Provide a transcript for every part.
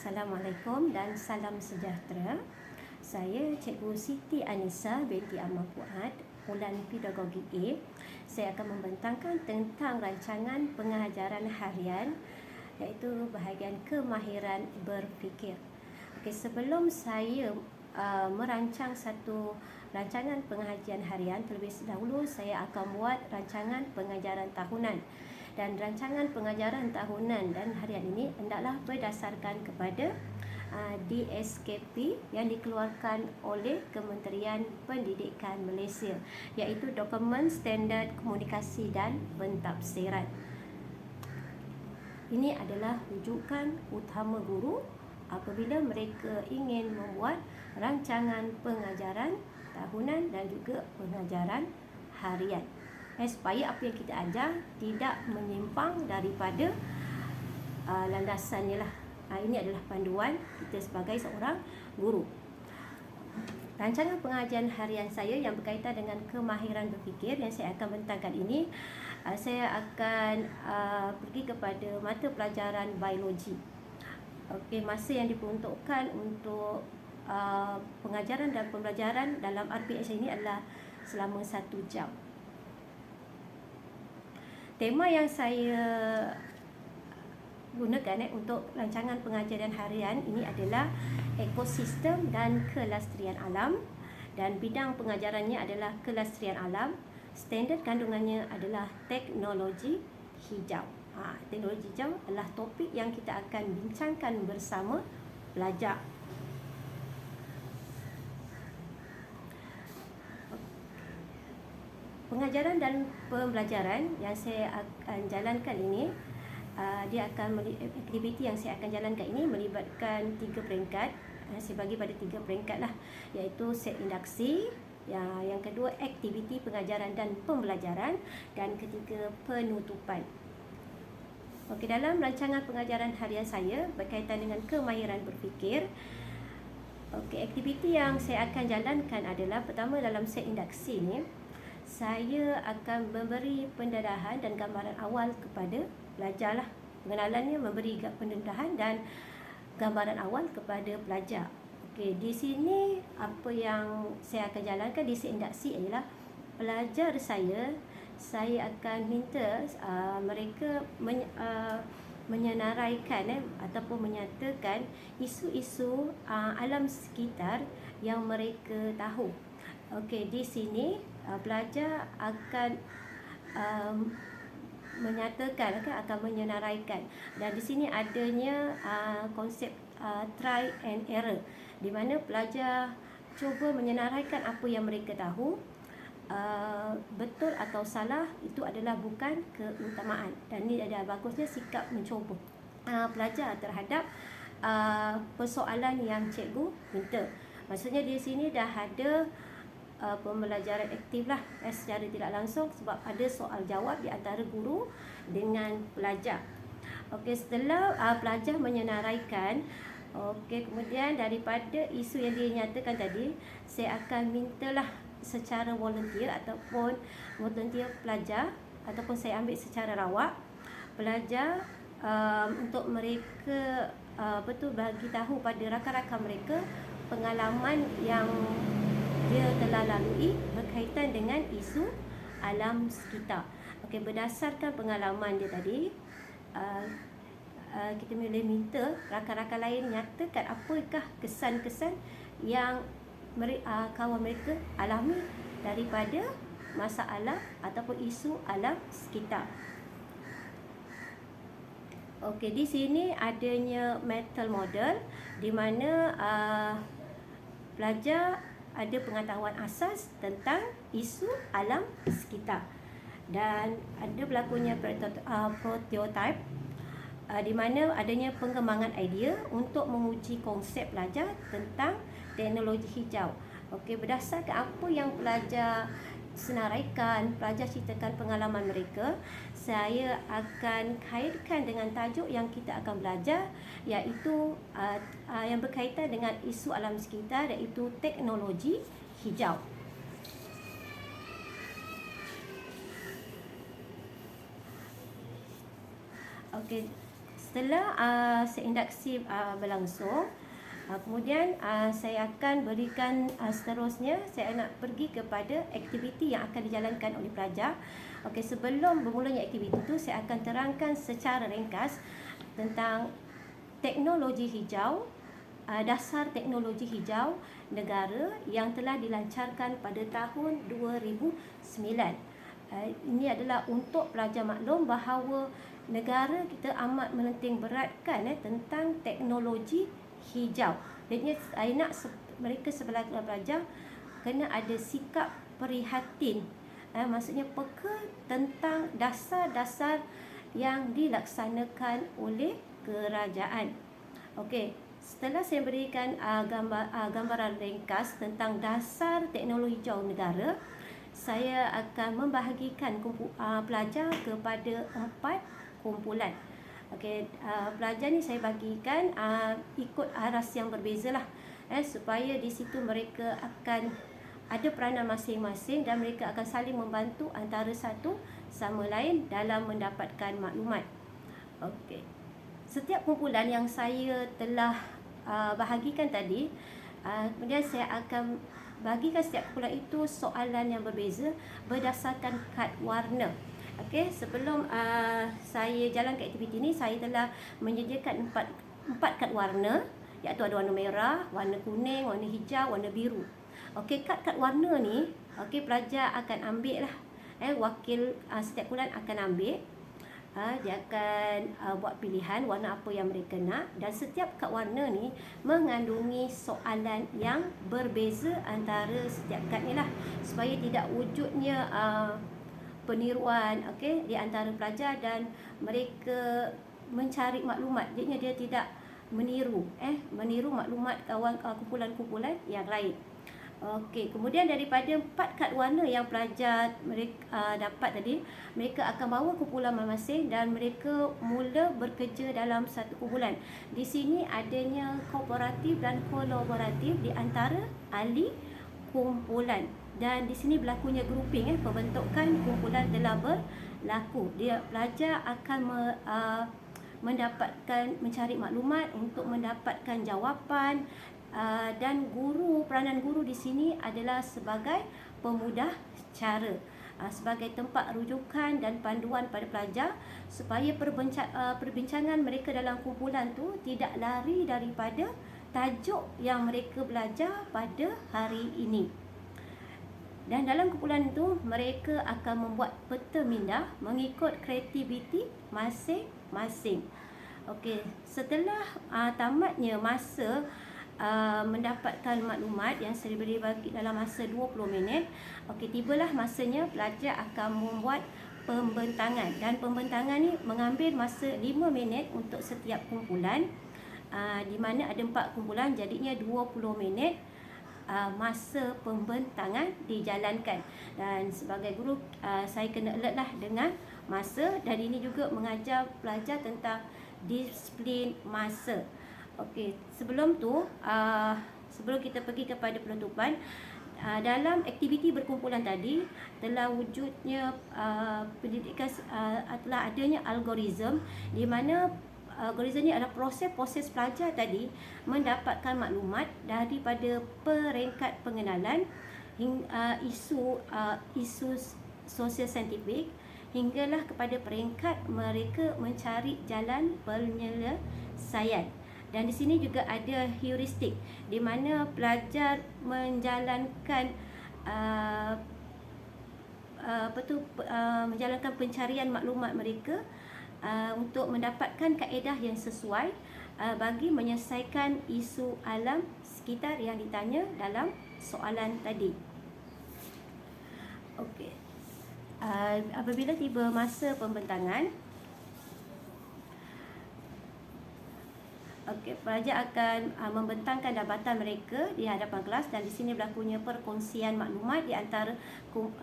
Assalamualaikum dan salam sejahtera. Saya Cikgu Siti Anisa binti Ahmad Fuad, Ulan Pedagogi A. Saya akan membentangkan tentang rancangan pengajaran harian iaitu bahagian kemahiran berfikir. Sebelum saya merancang satu rancangan pengajian harian, terlebih dahulu saya akan buat rancangan pengajaran tahunan. Dan rancangan pengajaran tahunan dan harian ini hendaklah berdasarkan kepada DSKP yang dikeluarkan oleh Kementerian Pendidikan Malaysia, iaitu Dokumen Standard Komunikasi dan Pentafsiran. Ini adalah rujukan utama guru apabila mereka ingin membuat rancangan pengajaran tahunan dan juga pengajaran harian, supaya apa yang kita ajar tidak menyimpang daripada landasannya lah. Ini adalah panduan kita sebagai seorang guru. Rancangan pengajian harian saya yang berkaitan dengan kemahiran berfikir yang saya akan bentangkan ini, saya akan pergi kepada mata pelajaran biologi. Masa yang diperuntukkan untuk pengajaran dan pembelajaran dalam RPH ini adalah selama 1 jam. Tema yang saya gunakan untuk rancangan pengajaran harian ini adalah ekosistem dan kelestarian alam, dan bidang pengajarannya adalah kelestarian alam. Standard kandungannya adalah teknologi hijau. Teknologi hijau adalah topik yang kita akan bincangkan bersama pelajar. Pengajaran dan pembelajaran yang saya akan jalankan ini, aktiviti yang saya akan jalankan ini melibatkan 3 peringkat. Saya bagi pada 3 peringkat lah, iaitu set induksi, yang kedua aktiviti pengajaran dan pembelajaran, dan ketiga penutupan. Dalam rancangan pengajaran harian saya berkaitan dengan kemahiran berfikir, aktiviti yang saya akan jalankan adalah, pertama, dalam set induksi ni saya akan memberi pendedahan dan gambaran awal kepada pelajar lah. Pengenalannya memberi pendedahan dan gambaran awal kepada pelajar. Di sini apa yang saya akan jalankan di set induksi ialah pelajar saya akan minta mereka menyenaraikan ataupun menyatakan isu-isu alam sekitar yang mereka tahu. Di sini pelajar akan menyatakan, akan menyenaraikan, dan di sini adanya konsep try and error, di mana pelajar cuba menyenaraikan apa yang mereka tahu. Betul atau salah itu adalah bukan keutamaan, dan ini ada bagusnya sikap mencuba pelajar terhadap persoalan yang cikgu minta. Maksudnya di sini dah ada pembelajaran aktif lah, secara tidak langsung, sebab ada soal jawab di antara guru dengan pelajar. Setelah pelajar menyenaraikan, kemudian daripada isu yang dia nyatakan tadi, saya akan mintalah secara volunteer ataupun volunteer pelajar, ataupun saya ambil secara rawak pelajar untuk mereka betul bagi tahu pada rakan-rakan mereka pengalaman yang dia telah lalui berkaitan dengan isu alam sekitar. Berdasarkan pengalaman dia tadi, kita boleh minta rakan-rakan lain nyatakan apakah kesan-kesan yang kawan mereka alami daripada masalah ataupun isu alam sekitar. Di sini adanya mental model, di mana pelajar ada pengetahuan asas tentang isu alam sekitar, dan ada berlakunya prototype, di mana adanya pengembangan idea untuk menguji konsep pelajar tentang teknologi hijau. Berdasarkan apa yang pelajar senaraikan, pelajar ceritakan pengalaman mereka, saya akan kaitkan dengan tajuk yang kita akan belajar, iaitu yang berkaitan dengan isu alam sekitar, iaitu teknologi hijau. Setelah seinduksi berlangsung, kemudian saya akan berikan seterusnya, saya nak pergi kepada aktiviti yang akan dijalankan oleh pelajar. Okey, sebelum bermulanya aktiviti itu, saya akan terangkan secara ringkas tentang teknologi hijau, dasar teknologi hijau negara yang telah dilancarkan pada tahun 2009. Ini adalah untuk pelajar maklum bahawa negara kita amat melenting beratkan tentang teknologi hijau. Jadi saya nak mereka sebelah pelajar kena ada sikap prihatin, maksudnya peka tentang dasar-dasar yang dilaksanakan oleh kerajaan. Okey, setelah saya berikan gambaran ringkas tentang dasar teknologi hijau negara, saya akan membahagikan pelajar kepada 4 kumpulan. Okey, pelajar ni saya bagikan ikut aras yang berbezalah, supaya di situ mereka akan ada peranan masing-masing dan mereka akan saling membantu antara satu sama lain dalam mendapatkan maklumat. Okey, setiap kumpulan yang saya telah bahagikan tadi, kemudian saya akan bagikan setiap kumpulan itu soalan yang berbeza berdasarkan kad warna. Okey, sebelum saya jalankan aktiviti ini, saya telah menyediakan empat kad warna, iaitu ada warna merah, warna kuning, warna hijau, warna biru. Okey, kad warna ni, okey, pelajar akan ambil lah, wakil setiap kumpulan akan ambil. Dia akan buat pilihan warna apa yang mereka nak, dan setiap kad warna ni mengandungi soalan yang berbeza antara setiap kad ni lah, supaya tidak wujudnya peniruan, okey, di antara pelajar dan mereka mencari maklumat. Jadinya dia tidak meniru maklumat kumpulan-kumpulan yang lain. Okey, kemudian daripada 4 kad warna yang pelajar mereka dapat tadi, mereka akan bawa kumpulan masing-masing dan mereka mula bekerja dalam satu kumpulan. Di sini adanya kooperatif dan kolaboratif di antara ahli kumpulan, dan di sini berlakunya grouping, pembentukan kumpulan telah berlaku. Pelajar akan mencari maklumat untuk mendapatkan jawapan. Dan peranan guru di sini adalah sebagai pemudah cara, sebagai tempat rujukan dan panduan pada pelajar supaya perbincangan mereka dalam kumpulan tu tidak lari daripada tajuk yang mereka belajar pada hari ini. Dan dalam kumpulan itu mereka akan membuat peta minda mengikut kreativiti masing-masing. Okey, setelah tamatnya masa mendapatkan maklumat yang saya bagi dalam masa 20 minit. Okey, tibalah masanya pelajar akan membuat pembentangan, dan pembentangan ni mengambil masa 5 minit untuk setiap kumpulan, di mana ada 4 kumpulan, jadinya 20 minit masa pembentangan dijalankan. Dan sebagai guru saya kena alert lah dengan masa, dan ini juga mengajar pelajar tentang disiplin masa. Okey, sebelum kita pergi kepada penutupan, dalam aktiviti berkumpulan tadi telah wujudnya pendidikan, telah adanya algoritma, di mana algoritma ini adalah proses pelajar tadi mendapatkan maklumat daripada peringkat pengenalan isu sosial saintifik hinggalah kepada peringkat mereka mencari jalan penyelesaian. Dan di sini juga ada heuristik, di mana pelajar menjalankan menjalankan pencarian maklumat mereka untuk mendapatkan kaedah yang sesuai bagi menyelesaikan isu alam sekitar yang ditanya dalam soalan tadi. Okey, apabila tiba masa pembentangan, pelajar akan membentangkan dapatan mereka di hadapan kelas, dan di sini berlakunya perkongsian maklumat di antara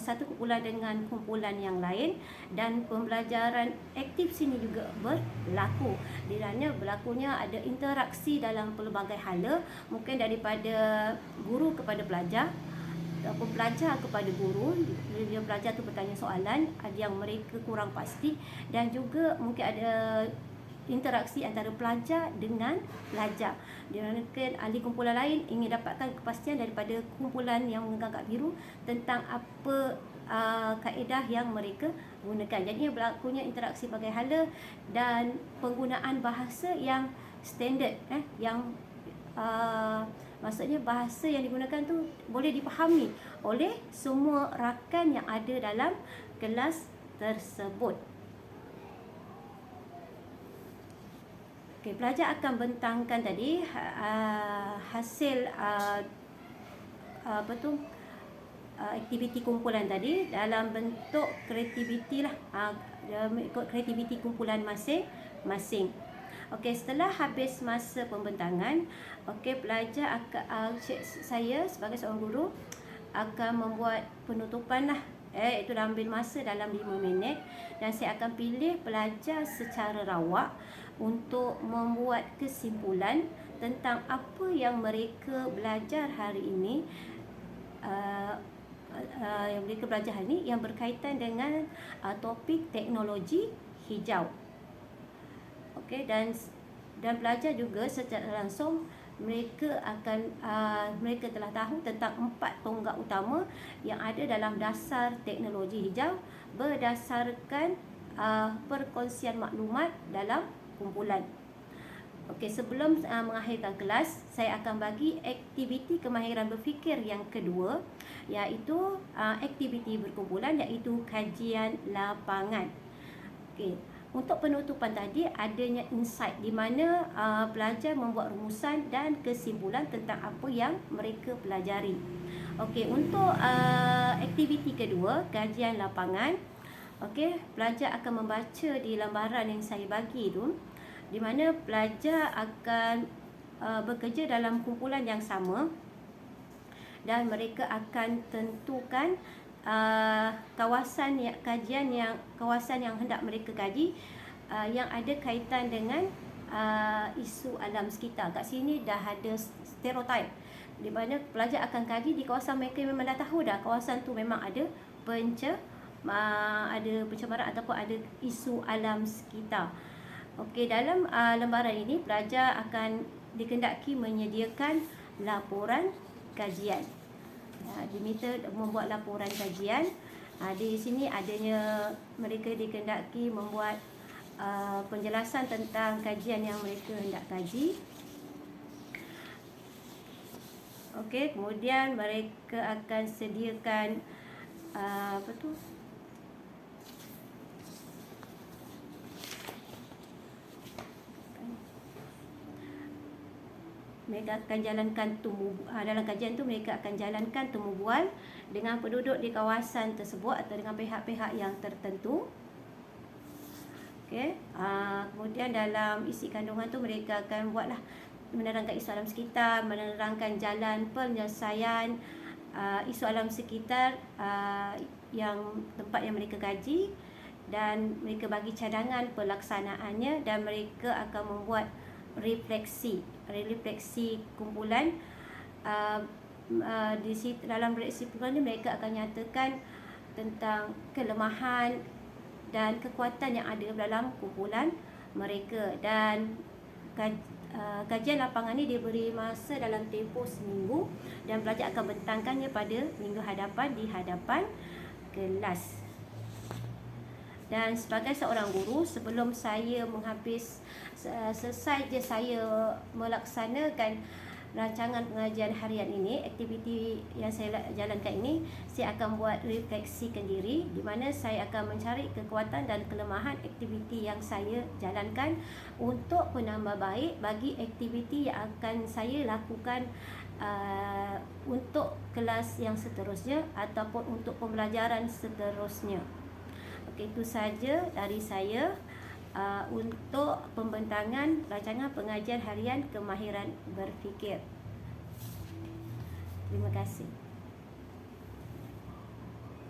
satu kumpulan dengan kumpulan yang lain, dan pembelajaran aktif sini juga berlaku. Di dalamnya berlakunya ada interaksi dalam pelbagai hala, mungkin daripada guru kepada pelajar ataupun pelajar kepada guru. Bila pelajar tu bertanya soalan yang mereka kurang pasti, dan juga mungkin ada interaksi antara pelajar dengan pelajar. Dikarenakan ahli kumpulan lain ingin dapatkan kepastian daripada kumpulan yang menganggap biru tentang apa kaedah yang mereka gunakan. Jadi berlakunya interaksi bagai hala dan penggunaan bahasa yang standard, yang maksudnya bahasa yang digunakan tu boleh dipahami oleh semua rakan yang ada dalam kelas tersebut. Okey, pelajar akan bentangkan tadi hasil aktiviti kumpulan tadi dalam bentuk kreativiti lah, ikut kreativiti kumpulan masing-masing. Okey, setelah habis masa pembentangan, okey, pelajar akan saya sebagai seorang guru akan membuat penutupan lah, iaitu ambil masa dalam 5 minit, dan saya akan pilih pelajar secara rawak untuk membuat kesimpulan tentang apa yang mereka belajar hari ini, yang berkaitan dengan topik teknologi hijau. Okey, dan pelajar juga secara langsung mereka telah tahu tentang 4 tonggak utama yang ada dalam dasar teknologi hijau berdasarkan perkongsian maklumat dalam kumpulan. Okey, sebelum mengakhirkan kelas, saya akan bagi aktiviti kemahiran berfikir yang kedua, iaitu aktiviti berkumpulan, iaitu kajian lapangan. Okey, untuk penutupan tadi adanya insight di mana pelajar membuat rumusan dan kesimpulan tentang apa yang mereka pelajari. Okey, untuk aktiviti kedua, kajian lapangan, okey, pelajar akan membaca di lembaran yang saya bagi tu, di mana pelajar akan bekerja dalam kumpulan yang sama dan mereka akan tentukan kawasan yang hendak mereka kaji yang ada kaitan dengan isu alam sekitar. Kat sini dah ada stereotip di mana pelajar akan kaji di kawasan mereka memang dah tahu dah kawasan tu memang ada pencemaran ataupun ada isu alam sekitar. Okey, dalam lembaran ini pelajar akan dikendaki menyediakan laporan kajian. Diminta membuat laporan kajian. Di sini adanya mereka dikendaki membuat penjelasan tentang kajian yang mereka hendak kaji. Okey, kemudian mereka akan sediakan mereka akan jalankan dalam kajian tu mereka akan jalankan temu bual dengan penduduk di kawasan tersebut atau dengan pihak-pihak yang tertentu. Okey, kemudian dalam isi kandungan tu mereka akan buatlah menerangkan isu alam sekitar, menerangkan jalan penyelesaian isu alam sekitar yang tempat yang mereka kaji, dan mereka bagi cadangan pelaksanaannya, dan mereka akan membuat refleksi kumpulan. Dalam refleksi kumpulan ni mereka akan nyatakan tentang kelemahan dan kekuatan yang ada dalam kumpulan mereka, dan kajian lapangan ni diberi masa dalam tempoh seminggu dan pelajar akan bentangkannya pada minggu hadapan di hadapan kelas. Dan sebagai seorang guru, sebelum saya selesai je saya melaksanakan rancangan pengajian harian ini, aktiviti yang saya jalankan ini, saya akan buat refleksikan diri, di mana saya akan mencari kekuatan dan kelemahan aktiviti yang saya jalankan untuk penambah baik bagi aktiviti yang akan saya lakukan untuk kelas yang seterusnya ataupun untuk pembelajaran seterusnya. Okey, itu saja dari saya untuk pembentangan rancangan pengajian harian kemahiran berfikir. Terima kasih.